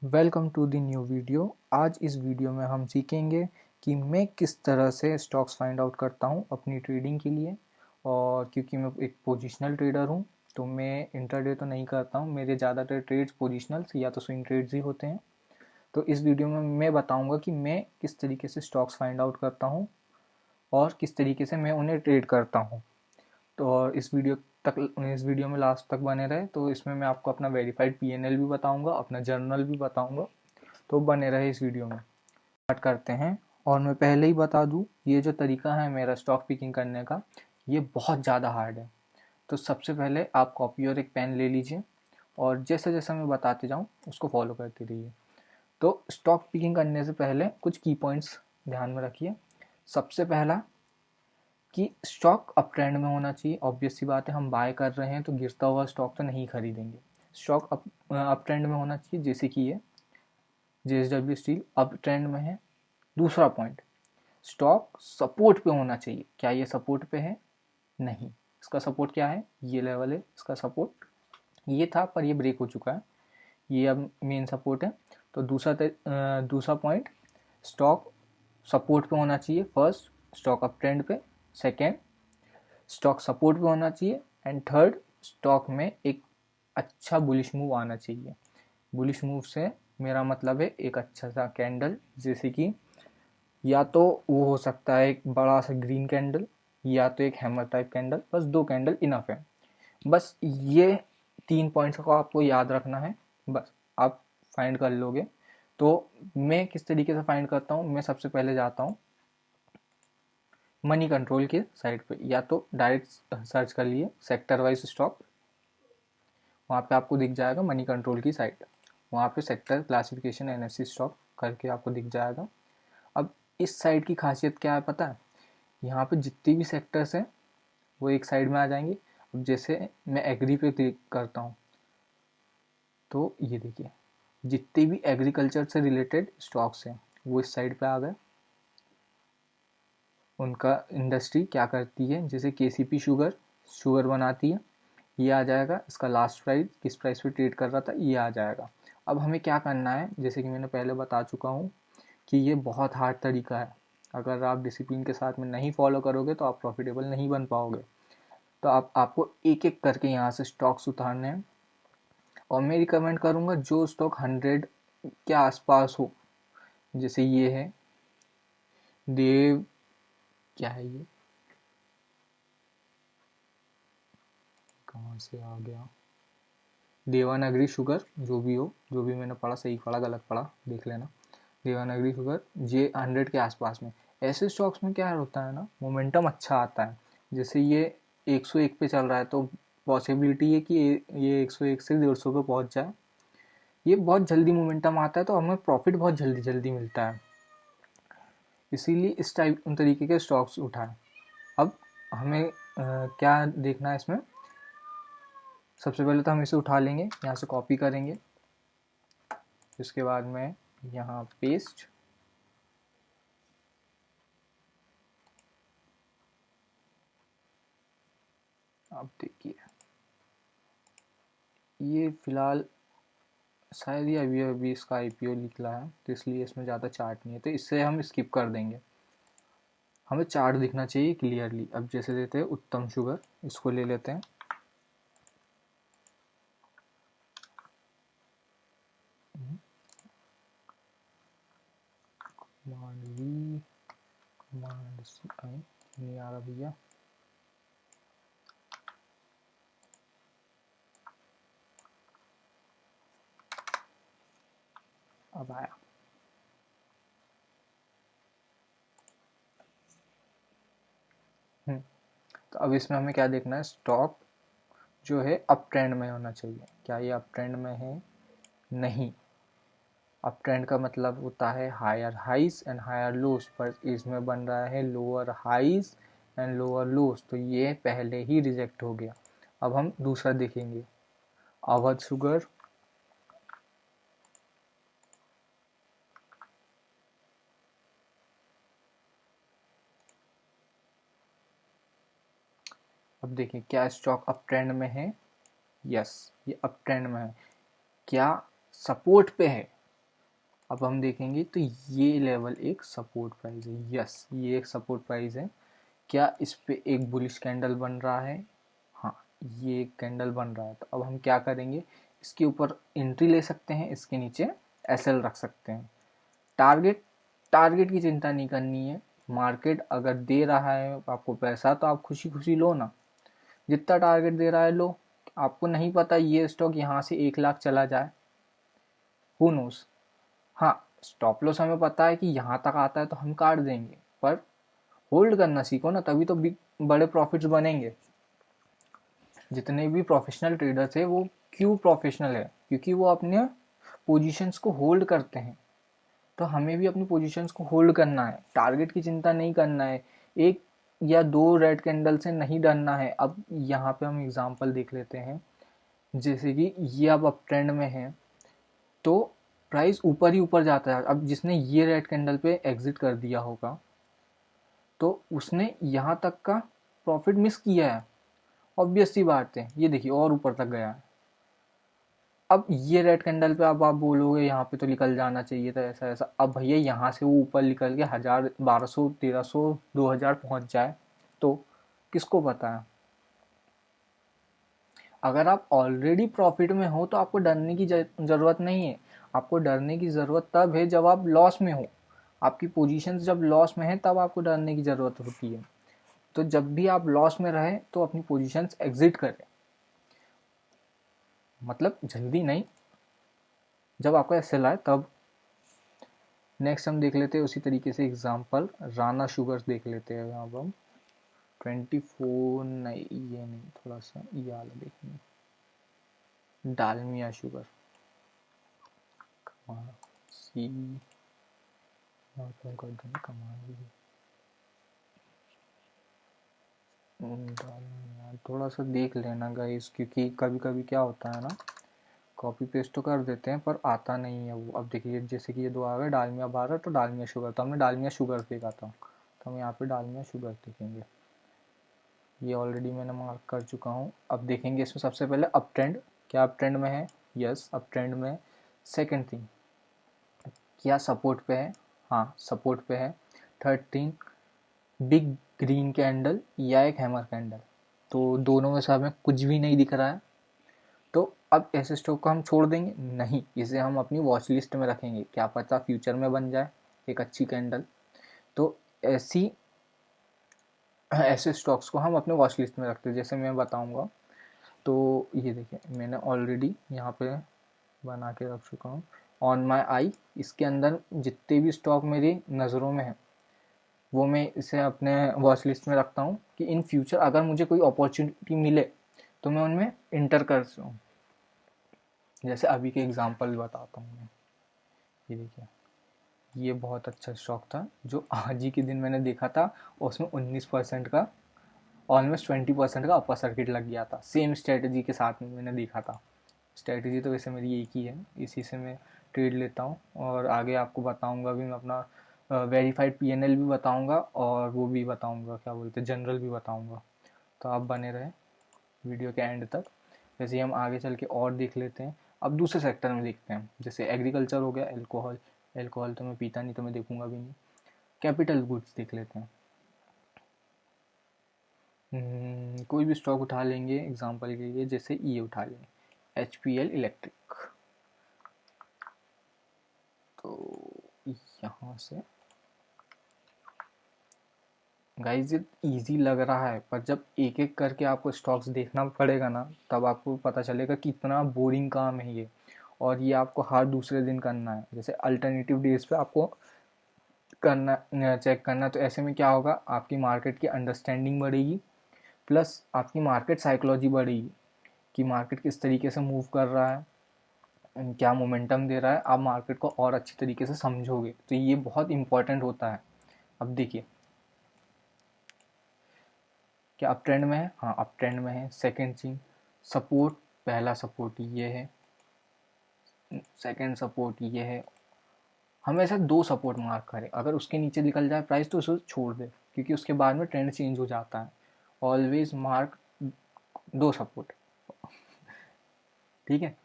Welcome to the new video. आज इस video में हम सीखेंगे कि मैं किस तरह से स्टॉक्स फाइंड आउट करता हूँ अपनी ट्रेडिंग के लिए। और क्योंकि मैं एक पोजिशनल ट्रेडर हूँ तो मैं इंट्राडे तो नहीं करता हूँ, मेरे ज़्यादातर ट्रेड्स पोजिशनल्स या तो स्विंग ट्रेड्स ही होते हैं। तो इस वीडियो में मैं बताऊँगा कि मैं किस तरीके से स्टॉक्स फाइंड आउट करता हूँ और किस तरीके से मैं उन्हें ट्रेड करता हूँ। तो और इस वीडियो में लास्ट तक बने रहे, तो इसमें मैं आपको अपना वेरीफाइड पीएनएल भी बताऊंगा, अपना जर्नल भी बताऊंगा। तो बने रहे इस वीडियो में। स्टार्ट करते हैं। और मैं पहले ही बता दूं, ये जो तरीका है मेरा स्टॉक पिकिंग करने का, ये बहुत ज़्यादा हार्ड है। तो सबसे पहले आप कॉपी और एक पेन ले लीजिए और जैसा जैसा मैं बताते जाऊं उसको फॉलो करते रहिए। तो स्टॉक पिकिंग करने से पहले कुछ की पॉइंट्स ध्यान में रखिए। सबसे पहला कि स्टॉक अप ट्रेंड में होना चाहिए। ऑब्वियस सी बात है, हम बाय कर रहे हैं तो गिरता हुआ स्टॉक तो नहीं खरीदेंगे। स्टॉक अप ट्रेंड में होना चाहिए, जैसे कि ये जेएसडब्ल्यू स्टील अप ट्रेंड में है। दूसरा पॉइंट, स्टॉक सपोर्ट पे होना चाहिए। क्या ये सपोर्ट पे है? नहीं। इसका सपोर्ट क्या है? ये लेवल है इसका सपोर्ट। ये था पर ये ब्रेक हो चुका है, ये अब मेन सपोर्ट है। तो दूसरा पॉइंट, स्टॉक सपोर्ट पे होना चाहिए। फर्स्ट, स्टॉक अप ट्रेंड पे। सेकेंड, स्टॉक सपोर्ट पे होना चाहिए। एंड थर्ड, स्टॉक में एक अच्छा बुलिश मूव आना चाहिए। बुलिश मूव से मेरा मतलब है एक अच्छा सा कैंडल, जैसे कि या तो वो हो सकता है एक बड़ा सा ग्रीन कैंडल या तो एक हैमर टाइप कैंडल। बस 2 कैंडल इनफ है। बस ये 3 पॉइंट्स को आपको याद रखना है, बस आप फाइंड कर लोगे। तो मैं किस तरीके से फाइंड करता हूँ, मैं सबसे पहले जाता हूँ मनी कंट्रोल के साइट पे, या तो डायरेक्ट सर्च कर लिए सेक्टर वाइज स्टॉक। वहाँ पे आपको दिख जाएगा मनी कंट्रोल की साइट। वहाँ पे सेक्टर क्लासिफिकेशन एनएससी स्टॉक करके आपको दिख जाएगा। अब इस साइट की खासियत क्या है पता है? यहाँ पे जितनी भी सेक्टर्स हैं वो एक साइड में आ जाएंगे। अब जैसे मैं एग्री पे क्लिक करता हूँ तो ये देखिए, जितने भी एग्रीकल्चर से रिलेटेड स्टॉक्स हैं वो इस साइड पे आ गए। उनका इंडस्ट्री क्या करती है, जैसे केसीपी शुगर बनाती है, ये आ जाएगा। इसका लास्ट प्राइस किस प्राइस पे ट्रेड कर रहा था, ये आ जाएगा। अब हमें क्या करना है, जैसे कि मैंने पहले बता चुका हूँ कि ये बहुत हार्ड तरीका है। अगर आप डिसिप्लिन के साथ में नहीं फॉलो करोगे तो आप प्रॉफिटेबल नहीं बन पाओगे। तो आपको एक एक करके यहाँ से स्टॉक्स उतारने हैं। और मैं रिकमेंड करूँगा जो स्टॉक 100 के आसपास हो, जैसे ये है देव, क्या है ये, कहाँ से आ गया, देवानगरी शुगर, जो भी हो, जो भी मैंने पढ़ा, सही पढ़ा गलत पढ़ा देख लेना। देवानगरी शुगर जे 100 के आसपास में। ऐसे स्टॉक्स में क्या होता है ना, मोमेंटम अच्छा आता है। जैसे ये 101 पे चल रहा है तो पॉसिबिलिटी है कि ये 101 से 150 पे पहुंच जाए। ये बहुत जल्दी मोमेंटम आता है तो हमें प्रॉफिट बहुत जल्दी जल्दी मिलता है। इसीलिए इस टाइप उन तरीके के स्टॉक्स उठाएं। अब हमें क्या देखना है इसमें, सबसे पहले तो हम इसे उठा लेंगे, यहाँ से कॉपी करेंगे। इसके बाद में यहाँ पेस्ट। अब देखिए, ये फिलहाल शायद ये अभी अभी इसका आईपीओ निकला है तो इसलिए इसमें ज़्यादा चार्ट नहीं है, तो इससे हम स्किप कर देंगे। हमें चार्ट दिखना चाहिए क्लियरली। अब जैसे देते हैं उत्तम शुगर, इसको ले लेते हैं। कमांड नहीं आ रहा भैया। अब आया। तो अब इसमें हमें क्या देखना है, स्टॉक जो है अप ट्रेंड में होना चाहिए। क्या ये अप ट्रेंड में है? नहीं। अप ट्रेंड का मतलब होता है higher highs and higher lows, पर इसमें बन रहा है lower highs and lower lows, तो ये पहले ही रिजेक्ट हो गया। अब हम दूसरा देखेंगे, अवध शुगर। अब देखिए क्या स्टॉक अप ट्रेंड में है? यस, ये अप ट्रेंड में है। क्या सपोर्ट पे है? अब हम देखेंगे तो ये लेवल एक सपोर्ट प्राइस है, यस ये एक सपोर्ट प्राइस है। क्या इस पे एक बुलिश कैंडल बन रहा है? हाँ ये एक कैंडल बन रहा है। तो अब हम क्या करेंगे, इसके ऊपर एंट्री ले सकते हैं, इसके नीचे एसएल रख सकते हैं। टारगेट टारगेट की चिंता नहीं करनी है, मार्केट अगर दे रहा है आपको पैसा तो आप खुशी खुशी लो ना, जितना टारगेट दे रहा है लो। आपको नहीं पता ये स्टॉक यहाँ से 1 लाख चला जाए, हु नोस। हाँ स्टॉप लॉस हमें पता है कि यहाँ तक आता है तो हम काट देंगे, पर होल्ड करना सीखो ना, तभी तो बड़े प्रॉफिट्स बनेंगे। जितने भी प्रोफेशनल ट्रेडर्स है वो क्यों प्रोफेशनल है, क्योंकि वो अपने पोजीशंस को होल्ड करते हैं। तो हमें भी अपनी पोजीशंस को होल्ड करना है, टारगेट की चिंता नहीं करना है, एक या दो रेड कैंडल से नहीं डरना है। अब यहाँ पे हम एग्जांपल देख लेते हैं, जैसे कि ये अब ट्रेंड में है तो प्राइस ऊपर ही ऊपर जाता है। अब जिसने ये रेड कैंडल पे एग्जिट कर दिया होगा तो उसने यहाँ तक का प्रॉफिट मिस किया है, ऑब्वियस सी बात है। ये देखिए और ऊपर तक गया है। अब ये रेड कैंडल पे अब आप बोलोगे यहाँ पे तो निकल जाना चाहिए था ऐसा ऐसा। अब भैया यहाँ से वो ऊपर निकल के 1000, 1200, 1300, 2000 पहुँच जाए तो किसको पता है। अगर आप ऑलरेडी प्रॉफिट में हो तो आपको डरने की ज़रूरत नहीं है। आपको डरने की ज़रूरत तब है जब आप लॉस में हो। आपकी पोजीशन जब लॉस में है तब आपको डरने की ज़रूरत होती है। तो जब भी आप लॉस में रहे तो अपनी पोजीशंस एग्जिट करें, मतलब जल्दी नहीं, जब आपका एसएल आए तब। नेक्स्ट हम देख लेते हैं उसी तरीके से एग्जांपल राना शुगर्स देख लेते हैं। यहाँ पर हम 24 नहीं, ये नहीं, थोड़ा सा ये वाला देखेंगे, डालमिया शुगर सी कर देंगे कमाल। थोड़ा सा देख लेना गाइस, क्योंकि कभी कभी क्या होता है ना, कॉपी पेस्ट तो कर देते हैं पर आता नहीं है वो। अब देखिए जैसे कि ये दो आ गए, डालमिया 12 तो डालमिया शुगर, तो हमने डालमिया शुगर देखा था, तो हम यहाँ पे डालमिया शुगर देखेंगे। ये ऑलरेडी मैंने मार्क कर चुका हूँ। अब देखेंगे इसमें सबसे पहले अप ट्रेंड, क्या अप ट्रेंड में है? यस अप ट्रेंड में। सेकेंड थिंग, क्या सपोर्ट पे है? हाँ सपोर्ट पे है। Third thing, big green candle या एक हैमर कैंडल, तो दोनों में से हमें कुछ भी नहीं दिख रहा है। तो अब ऐसे स्टॉक को हम छोड़ देंगे नहीं, इसे हम अपनी वॉच लिस्ट में रखेंगे, क्या पता फ्यूचर में बन जाए एक अच्छी कैंडल। तो ऐसे स्टॉक्स को हम अपने वॉच लिस्ट में रखते हैं, जैसे मैं बताऊंगा। तो ये देखिए मैंने ऑलरेडी यहाँ पे बना के रख चुका हूँ ऑन माई आई। इसके अंदर जितने भी स्टॉक मेरी नज़रों में है वो मैं इसे अपने वॉच लिस्ट में रखता हूँ कि इन फ्यूचर अगर मुझे कोई अपॉर्चुनिटी मिले तो मैं उनमें इंटर कर सकूँ। जैसे अभी के एग्जांपल बताता हूँ मैं। ये देखिए ये बहुत अच्छा स्टॉक था जो आज ही के दिन मैंने देखा था, और उसमें 19% का, ऑलमोस्ट 20% का अपर सर्किट लग गया था। सेम स्ट्रेटजी के साथ में मैंने देखा था। स्ट्रेटजी तो वैसे मेरी एक ही है, इसी से मैं ट्रेड लेता हूँ, और आगे आपको बताऊँगा भी मैं अपना वेरीफाइड पीएनएल भी बताऊँगा, और वो भी बताऊँगा क्या बोलते हैं जनरल भी बताऊँगा। तो आप बने रहें वीडियो के एंड तक। वैसे हम आगे चल के और देख लेते हैं। अब दूसरे सेक्टर में देखते हैं, जैसे एग्रीकल्चर हो गया, एल्कोहल। एल्कोहल तो मैं पीता नहीं तो मैं देखूंगा भी नहीं। कैपिटल गुड्स देख लेते हैं। कोई भी स्टॉक उठा लेंगे एग्जांपल के लिए, जैसे ये उठा लें HPL इलेक्ट्रिक। तो यहाँ से गाइज ये ईजी लग रहा है, पर जब एक एक करके आपको स्टॉक्स देखना पड़ेगा ना तब आपको पता चलेगा कितना बोरिंग काम है ये, और ये आपको हर दूसरे दिन करना है। जैसे अल्टरनेटिव डेज पे आपको करना, चेक करना। तो ऐसे में क्या होगा, आपकी मार्केट की अंडरस्टैंडिंग बढ़ेगी, प्लस आपकी मार्केट साइकोलॉजी बढ़ेगी कि मार्केट किस तरीके से मूव कर रहा है, क्या मोमेंटम दे रहा है। आप मार्केट को और अच्छी तरीके से समझोगे, तो ये बहुत इंपॉर्टेंट होता है। अब देखिए क्या अप ट्रेंड में है? हाँ अप ट्रेंड में है। सेकेंड थिंग, सपोर्ट, पहला सपोर्ट ये है, सेकेंड सपोर्ट ये है। हमेशा दो सपोर्ट मार्क करें, अगर उसके नीचे निकल जाए प्राइस तो उसे छोड़ दे, क्योंकि उसके बाद में ट्रेंड चेंज हो जाता है। ऑलवेज मार्क दो सपोर्ट, ठीक है।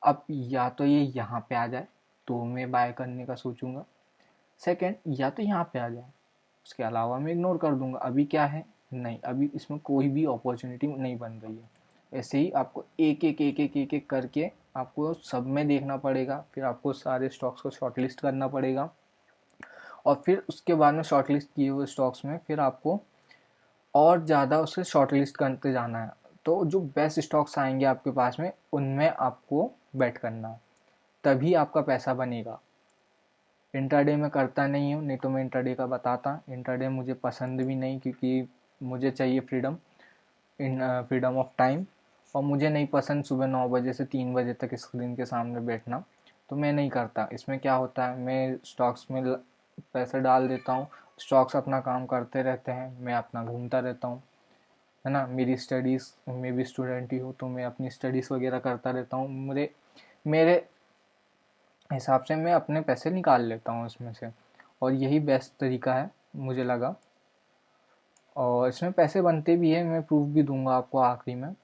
अब या तो ये यहाँ पे आ जाए तो मैं बाय करने का सोचूंगा। सेकंड, या तो यहाँ पे आ जाए, उसके अलावा मैं इग्नोर कर दूंगा। अभी क्या है, नहीं, अभी इसमें कोई भी अपॉर्चुनिटी नहीं बन रही है। ऐसे ही आपको एक एक एक एक एक एक करके आपको सब में देखना पड़ेगा, फिर आपको सारे स्टॉक्स को शॉर्टलिस्ट करना पड़ेगा, और फिर उसके बाद में शॉर्टलिस्ट किए हुए स्टॉक्स में फिर आपको और ज़्यादा उसे शॉर्टलिस्ट करते जाना है। तो जो बेस्ट स्टॉक्स आएंगे आपके पास में, उनमें आपको बेट करना है, तभी आपका पैसा बनेगा। इंट्राडे में करता नहीं हूँ, नहीं तो मैं इंट्राडे का बताता। इंट्राडे मुझे पसंद भी नहीं, क्योंकि मुझे चाहिए फ्रीडम, फ्रीडम ऑफ टाइम, और मुझे नहीं पसंद सुबह 9 बजे से 3 बजे तक स्क्रीन के सामने बैठना, तो मैं नहीं करता। इसमें क्या होता है, मैं स्टॉक्स में पैसे डाल देता हूँ, स्टॉक्स अपना काम करते रहते हैं, मैं अपना घूमता रहता हूँ, है ना। मेरी स्टडीज़, मैं भी स्टूडेंट ही हूँ, तो मैं अपनी स्टडीज़ वगैरह करता रहता हूँ। मेरे हिसाब से मैं अपने पैसे निकाल लेता हूँ इसमें से, और यही बेस्ट तरीका है मुझे लगा। और इसमें पैसे बनते भी हैं, मैं प्रूफ भी दूंगा आपको आखिरी में।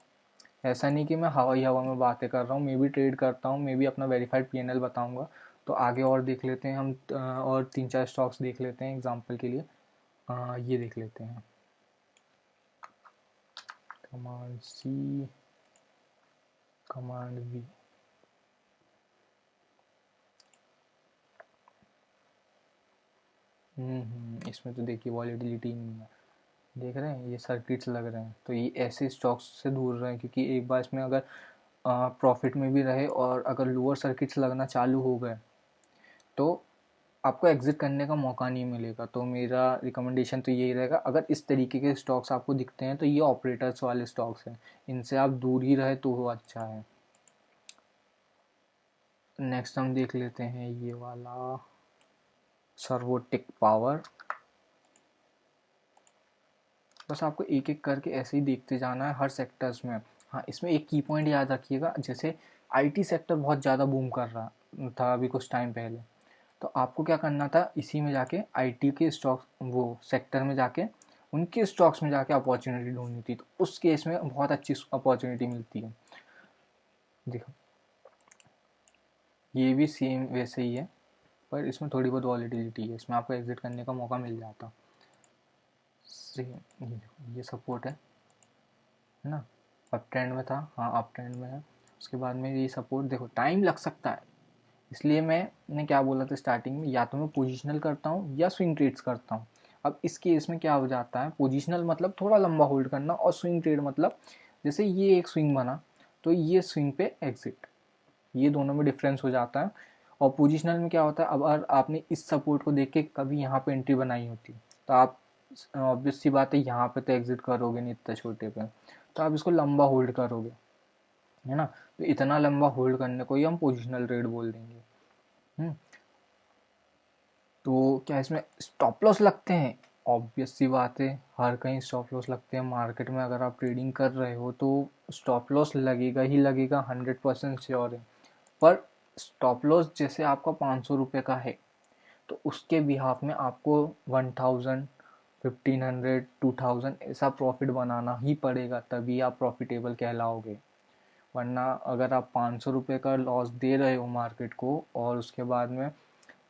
ऐसा नहीं कि मैं हवा में बातें कर रहा हूँ, मैं भी ट्रेड करता हूँ, मैं भी अपना वेरीफाइड पीएनएल बताऊंगा। तो आगे और देख लेते हैं हम, और 3-4 स्टॉक्स देख लेते हैं एग्जांपल के लिए। ये देख लेते हैं, कमांड सी, कमांड वी। इसमें तो देखिए वॉलेटिलिटी नहीं है, देख रहे हैं, ये सर्किट्स लग रहे हैं। तो ये ऐसे स्टॉक्स से दूर रहें, क्योंकि एक बार इसमें अगर प्रॉफिट में भी रहे और अगर लोअर सर्किट्स लगना चालू हो गए तो आपको एग्जिट करने का मौका नहीं मिलेगा। तो मेरा रिकमेंडेशन तो यही रहेगा, अगर इस तरीके के स्टॉक्स आपको दिखते हैं तो ये ऑपरेटर्स वाले स्टॉक्स हैं, इनसे आप दूर ही रहे तो वो अच्छा है। नेक्स्ट हम देख लेते हैं ये वाला, सर्वोटेक पावर। बस आपको एक एक करके ऐसे ही देखते जाना है हर सेक्टर्स में। हाँ, इसमें एक की पॉइंट याद रखिएगा, जैसे आईटी सेक्टर बहुत ज़्यादा बूम कर रहा था अभी कुछ टाइम पहले, तो आपको क्या करना था, इसी में जाके आईटी के स्टॉक्स, वो सेक्टर में जाके उनके स्टॉक्स में जाके अपॉर्चुनिटी ढूंढनी थी। तो उस केस में बहुत अच्छी अपॉर्चुनिटी मिलती है। देखो, ये भी सेम वैसे ही है, पर इसमें थोड़ी बहुत वॉलेटिलिटी है, इसमें आपको एग्जिट करने का मौका मिल जाता। सेम ये सपोर्ट है ना, अप ट्रेंड में था, हाँ अप ट्रेंड में है। उसके बाद में ये सपोर्ट, देखो टाइम लग सकता है, इसलिए मैंने क्या बोला था स्टार्टिंग में, या तो मैं पोजिशनल करता हूँ या स्विंग ट्रेड्स करता हूँ। अब इस केस में क्या हो जाता है, पोजिशनल मतलब थोड़ा लंबा होल्ड करना, और स्विंग ट्रेड मतलब जैसे ये एक स्विंग बना तो ये स्विंग पे एग्जिट, ये दोनों में डिफरेंस हो जाता है। और पोजिशनल में क्या होता है, अब अगर आपने इस सपोर्ट को देख के कभी यहाँ पे एंट्री बनाई होती तो आप ऑब्वियस सी बात है यहाँ पे तो एग्जिट करोगे नहीं इतने छोटे पे, तो आप इसको लंबा होल्ड करोगे, है ना। तो इतना लंबा होल्ड करने को ही हम पोजिशनल ट्रेड बोल देंगे। तो क्या इसमें स्टॉप लॉस लगते हैं, ऑब्वियस सी बात है, हर कहीं स्टॉप लॉस लगते हैं मार्केट में। अगर आप ट्रेडिंग कर रहे हो तो स्टॉप लॉस लगेगा ही लगेगा, 100% श्योर है। पर स्टॉप लॉस जैसे आपका 500 रुपये का है, तो उसके बिहाफ में आपको 1000, 1500, 2000 ऐसा प्रॉफिट बनाना ही पड़ेगा, तभी आप प्रॉफिटेबल कहलाओगे। वरना अगर आप 500 रुपये का लॉस दे रहे हो मार्केट को और उसके बाद में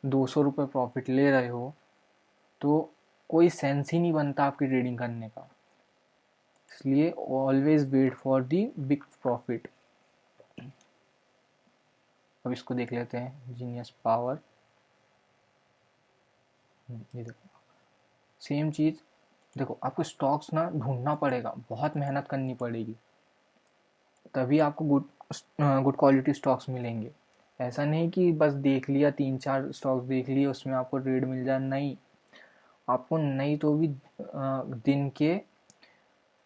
200 रुपये प्रॉफिट ले रहे हो, तो कोई सेंस ही नहीं बनता आपकी ट्रेडिंग करने का। इसलिए always wait for the big profit. अब इसको देख लेते हैं, जीनियस पावर। ये देखो सेम चीज़, देखो आपको स्टॉक्स ना ढूंढना पड़ेगा, बहुत मेहनत करनी पड़ेगी, तभी आपको गुड क्वालिटी स्टॉक्स मिलेंगे। ऐसा नहीं कि बस देख लिया, 3-4 स्टॉक्स देख लिए उसमें आपको ट्रेड मिल जाए, नहीं। आपको नहीं तो भी दिन के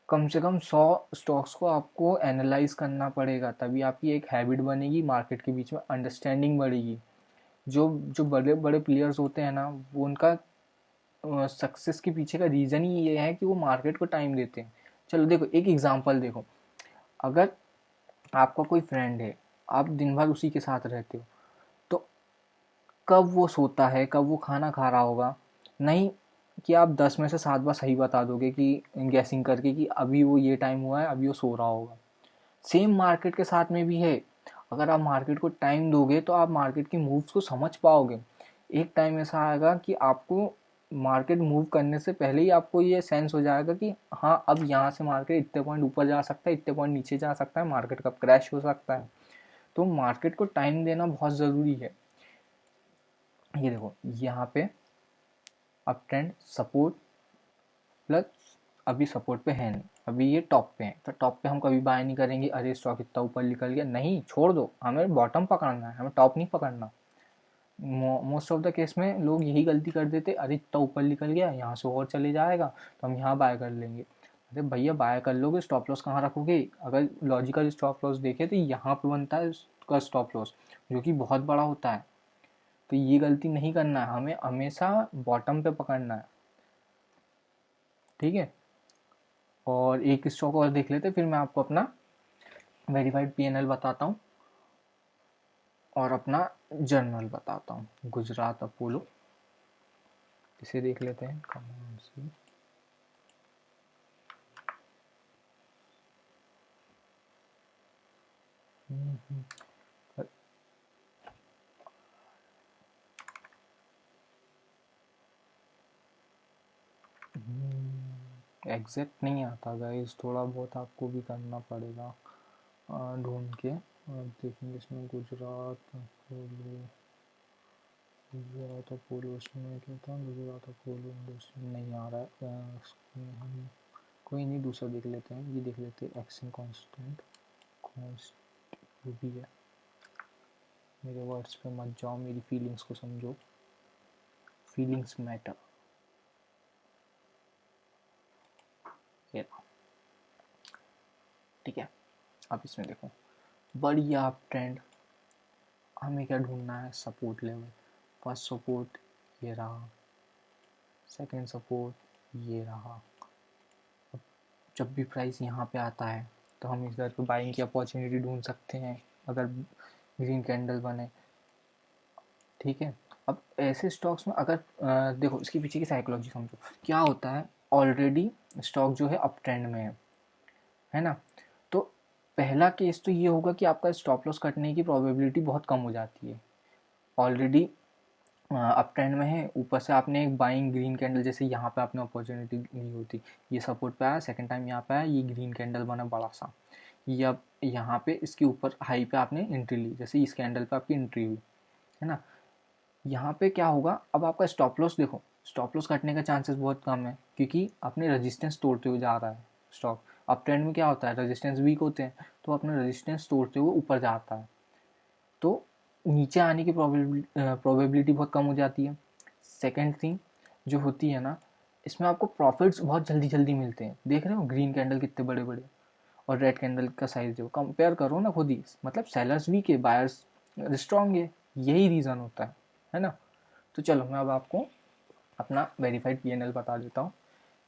कम से कम 100 स्टॉक्स को आपको एनालाइज करना पड़ेगा, तभी आपकी एक हैबिट बनेगी, मार्केट के बीच में अंडरस्टैंडिंग बढ़ेगी। जो जो बड़े बड़े प्लेयर्स होते हैं ना, वो उनका सक्सेस के पीछे का रीज़न ही ये है कि वो मार्केट को टाइम देते हैं। चलो देखो एक एग्जांपल देखो, अगर आपका कोई फ्रेंड है, आप दिन भर उसी के साथ रहते हो, तो कब वो सोता है, कब वो खाना खा रहा होगा, नहीं कि आप 10 में से 7 बार सही बता दोगे कि गैसिंग करके कि अभी वो ये टाइम हुआ है, अभी वो सो रहा होगा। सेम मार्केट के साथ में भी है, अगर आप मार्केट को टाइम दोगे तो आप मार्केट की मूव्स को समझ पाओगे। एक टाइम ऐसा आएगा कि आपको मार्केट मूव करने से पहले ही आपको ये सेंस हो जाएगा कि हाँ अब यहाँ से मार्केट इतने पॉइंट ऊपर जा सकता है, इतने पॉइंट नीचे जा सकता है, मार्केट कब क्रैश हो सकता है। तो मार्केट को टाइम देना बहुत ज़रूरी है। ये देखो यहाँ पे अप ट्रेंड सपोर्ट प्लस, अभी सपोर्ट पे है नहीं, अभी ये टॉप पे है, तो टॉप पे हम कभी बाय नहीं करेंगे, अरे स्टॉक इतना ऊपर निकल गया, नहीं, छोड़ दो, हमें बॉटम पकड़ना है, हमें टॉप नहीं पकड़ना। मोस्ट ऑफ द केस में लोग यही गलती कर देते, अरे इतना ऊपर निकल गया, यहाँ से और चले जाएगा तो हम यहाँ बाय कर लेंगे। अरे भैया बाय कर लोगे, स्टॉप लॉस कहाँ रखोगे? अगर लॉजिकल स्टॉप लॉस देखे तो यहाँ पे बनता है उसका स्टॉप लॉस, जो कि बहुत बड़ा होता है। तो ये गलती नहीं करना है, हमें हमेशा बॉटम पे पकड़ना है, ठीक है। और एक स्टॉक और देख लेते, फिर मैं आपको अपना वेरीफाइड पीएनएल बताता हूँ और अपना जर्नल बताता हूँ। गुजरात अपोलो, इसे देख लेते हैं। कौन सी एग्जैक्ट नहीं आता गाइस, थोड़ा बहुत आपको भी करना पड़ेगा ढूंढ के। देखेंगे इसमें गुजरात अपोलो, गुजरात अपोलो इसमें क्या था, गुजरात अपोलो नहीं आ रहा है। हम कोई नहीं, दूसरा देख लेते हैं, ये देख लेते हैं एक्शन कांस्टेंट, जो भी है। मेरे वर्ड्स पे मत जाओ, मेरी फीलिंग्स को समझो, फीलिंग्स मैटर। ठीक है, अब इसमें देखो बढ़िया ट्रेंड, हमें क्या ढूंढना है, सपोर्ट लेवल। फर्स्ट सपोर्ट ये रहा, सेकंड सपोर्ट ये रहा। अब जब भी प्राइस यहाँ पे आता है तो हम इधर पे बाइंग की अपॉर्चुनिटी ढूंढ सकते हैं अगर ग्रीन कैंडल बने, ठीक है। अब ऐसे स्टॉक्स में अगर देखो इसके पीछे की साइकोलॉजी समझो, क्या होता है, ऑलरेडी स्टॉक जो है अप ट्रेंड में है ना। तो पहला केस तो ये होगा कि आपका स्टॉप लॉस कटने की प्रोबेबिलिटी बहुत कम हो जाती है। ऑलरेडी अप ट्रेंड में है, ऊपर से आपने एक बाइंग ग्रीन कैंडल, जैसे यहाँ पे आपने अपॉर्चुनिटी ली होती, ये सपोर्ट पे आया, सेकंड टाइम यहाँ पे आया, ये ग्रीन कैंडल बना बड़ा सा, ये अब यहाँ पे इसके ऊपर हाई पे आपने एंट्री ली, जैसे इस कैंडल पे आपकी एंट्री हुई है ना। यहाँ पे क्या होगा, अब आपका स्टॉप लॉस देखो, स्टॉप लॉस कटने का चांसेस बहुत कम है, क्योंकि अपने रेजिस्टेंस तोड़ते हुए जा रहा है स्टॉक। अप ट्रेंड में क्या होता है, रेजिस्टेंस वीक होते हैं, तो अपना रेजिस्टेंस तोड़ते हुए ऊपर जाता है, तो नीचे आने की प्रोबेबिलिटी बहुत कम हो जाती है। सेकेंड थिंग जो होती है ना, इसमें आपको प्रॉफिट्स बहुत जल्दी जल्दी मिलते हैं। देख रहे हो ग्रीन कैंडल कितने बड़े बड़े, और रेड कैंडल का साइज जो कंपेयर करो ना खुद ही, मतलब सेलर्स वीक है, बायर्स स्ट्रॉन्ग है, यही रीज़न होता है ना। तो चलो मैं अब आपको अपना वेरीफाइड पीएनएल बता देता हूँ।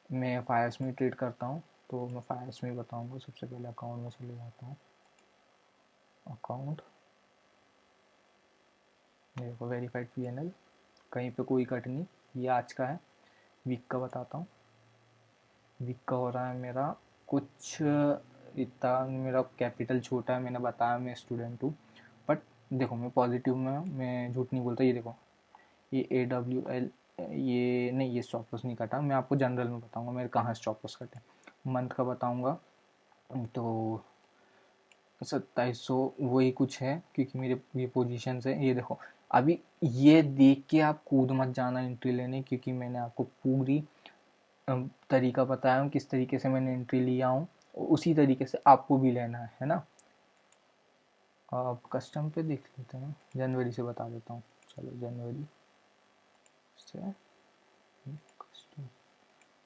मैं फायर्स में ट्रेड करता हूँ, तो मैं फायर्स में बताऊँगा। सबसे पहले अकाउंट में चले जाता हूँ, अकाउंट, देखो वेरीफाइड पीएनएल, कहीं पे कोई कट नहीं, ये आज का है। वीक का बताता हूँ, वीक का हो रहा है मेरा कुछ इतना, मेरा कैपिटल छोटा है, मैंने बताया मैं स्टूडेंट हूँ, बट देखो मैं पॉजिटिव में, मैं झूठ नहीं बोलता। ये देखो ये AWL, ये नहीं, ये स्टॉप लॉस नहीं कटा, मैं आपको जनरल में बताऊंगा मेरे कहाँ स्टॉप लॉस कटे। मंथ का बताऊंगा तो 2700 वही कुछ है, क्योंकि मेरे ये पोजीशन है। ये देखो अभी ये देख के आप कूद मत जाना एंट्री लेने, क्योंकि मैंने आपको पूरी तरीका बताया हूँ किस तरीके से मैंने एंट्री लिया हूँ, उसी तरीके से आपको भी लेना है ना। अब कस्टम पे देख लेते हैं, जनवरी से बता देता हूँ। चलो जनवरी से, कस्टम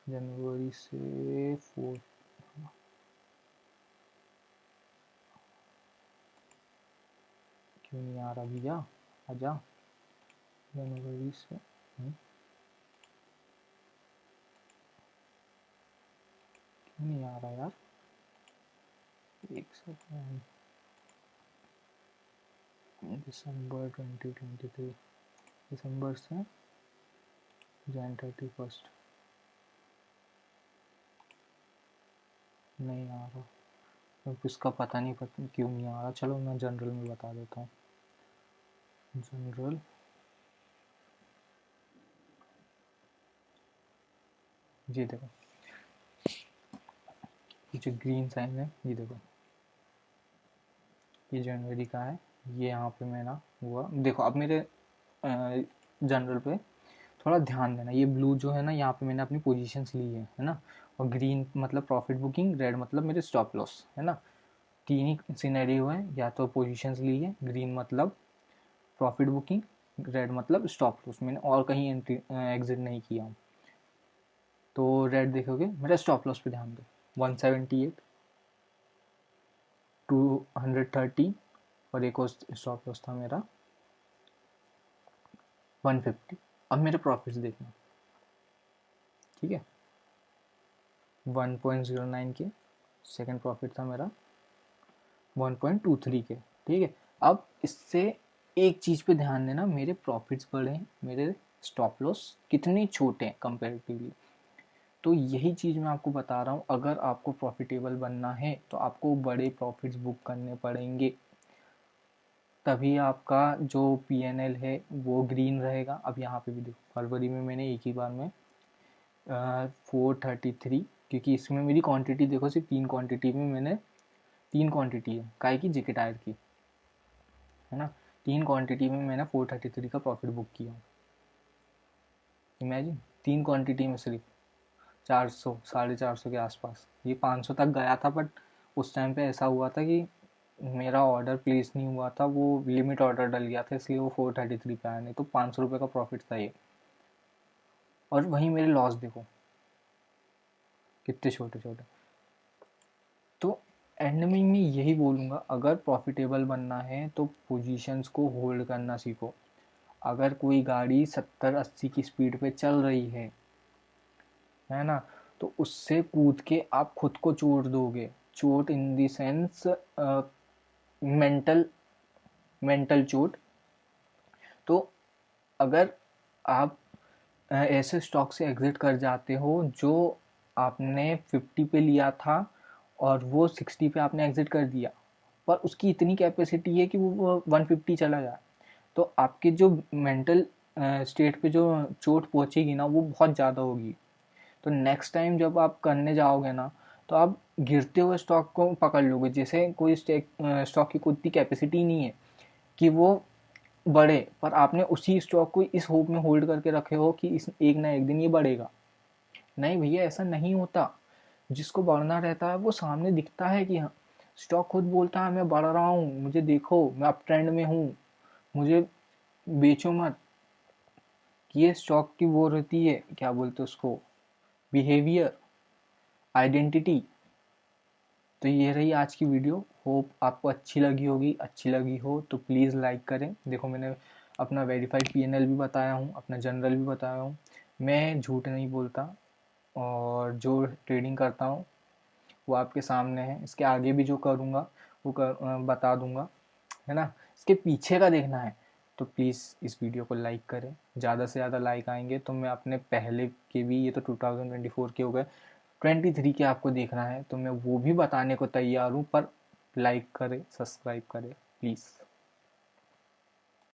जनवरी से 4, क्यों नहीं आ रहा भैया, आजा। जनवरी से क्यों नहीं आ रहा यार, एक सेकंड। दिसंबर 2023, दिसंबर से जैन 31 नहीं आ रहा। इसका पता नहीं क्यों नहीं आ रहा। चलो मैं जनरल में बता देता हूँ। जनरल, ये देखो, ये जो ग्रीन साइन है ये देखो, ये जनवरी का है, ये यहाँ पे मेरा हुआ। देखो अब मेरे जनरल पे थोड़ा ध्यान देना, ये ब्लू जो है ना, यहाँ पे मैंने अपनी पोजीशंस ली है ना, और ग्रीन मतलब प्रॉफिट बुकिंग, रेड मतलब मेरे स्टॉप लॉस, है ना। तीन ही सिनेरियो है, या तो पोजीशंस ली है, ग्रीन मतलब प्रॉफिट बुकिंग, रेड मतलब स्टॉप लॉस, मैंने और कहीं एंट्री एग्जिट नहीं किया हूँ। तो रेड देखोगे, मेरा स्टॉप लॉस पे ध्यान दो, 178, 230, और एक और स्टॉप लॉस था मेरा 150। अब मेरे प्रॉफिट्स देखना, ठीक है, 1.09 के, सेकंड प्रॉफिट था मेरा 1.23 के, ठीक है। अब इससे एक चीज़ पे ध्यान देना, मेरे प्रॉफिट्स बड़े हैं, मेरे स्टॉप लॉस कितने छोटे हैं कंपैरेटिवली। तो यही चीज़ मैं आपको बता रहा हूँ, अगर आपको प्रॉफिटेबल बनना है तो आपको बड़े प्रॉफिट्स बुक करने पड़ेंगे, तभी आपका जो PNL है वो ग्रीन रहेगा। अब यहाँ पे भी देखो, फरवरी में मैंने एक ही बार में 433, क्योंकि इसमें मेरी क्वांटिटी देखो, सिर्फ 3 क्वांटिटी में मैंने 3 क्वांटिटी है, काय की, जेके टायर की, है ना। 3 क्वांटिटी में मैंने 433 का प्रॉफिट बुक किया। इमेजिन, 3 क्वांटिटी में सिर्फ 400, 450 के आसपास, ये 500 तक गया था, बट उस टाइम पे ऐसा हुआ था कि मेरा ऑर्डर प्लेस नहीं हुआ था, वो लिमिट ऑर्डर डल गया था, इसलिए वो 433 पे आया, नहीं तो 500 रुपये का प्रॉफिट था ये। और वहीं मेरे लॉस देखो कितने छोटे छोटे। तो एंड में मैं यही बोलूँगा, अगर प्रॉफिटेबल बनना है तो पोजीशंस को होल्ड करना सीखो। अगर कोई गाड़ी 70-80 की स्पीड पे चल रही है ना, तो उससे कूद के आप खुद को चोट दोगे। चोट इन द सेंस मेंटल चोट। तो अगर आप ऐसे स्टॉक से एग्जिट कर जाते हो जो आपने 50 पे लिया था और वो 60 पे आपने एग्जिट कर दिया, पर उसकी इतनी कैपेसिटी है कि वो 150 चला जाए, तो आपके जो मेंटल स्टेट पे जो चोट पहुंचेगी ना, वो बहुत ज़्यादा होगी। तो नेक्स्ट टाइम जब आप करने जाओगे ना, तो आप गिरते हुए स्टॉक को पकड़ लोगे। जैसे कोई स्टॉक की उतनी कैपेसिटी नहीं है कि वो बढ़े, पर आपने उसी स्टॉक को इस होप में होल्ड करके रखे हो कि इस एक ना एक दिन ये बढ़ेगा। नहीं भैया, ऐसा नहीं होता। जिसको बढ़ना रहता है वो सामने दिखता है कि हाँ, स्टॉक खुद बोलता है मैं बढ़ रहा हूँ, मुझे देखो मैं अप ट्रेंड में हूँ, मुझे बेचो मत। ये स्टॉक की वो रहती है, क्या बोलते उसको, बिहेवियर, आइडेंटिटी। तो ये रही आज की वीडियो। होप आपको अच्छी लगी होगी। अच्छी लगी हो तो प्लीज़ लाइक करें। देखो मैंने अपना वेरीफाइड PNL भी बताया हूँ, अपना जनरल भी बताया हूँ। मैं झूठ नहीं बोलता, और जो ट्रेडिंग करता हूँ वो आपके सामने है। इसके आगे भी जो करूँगा वो बता दूँगा, है ना। इसके पीछे का देखना है तो प्लीज़ इस वीडियो को लाइक करें। ज़्यादा से ज़्यादा लाइक आएंगे तो मैं अपने पहले के भी, ये तो 2024 के हो गए, 23 के आपको देखना है तो मैं वो भी बताने को तैयार हूँ। पर लाइक करें, सब्सक्राइब करें प्लीज़।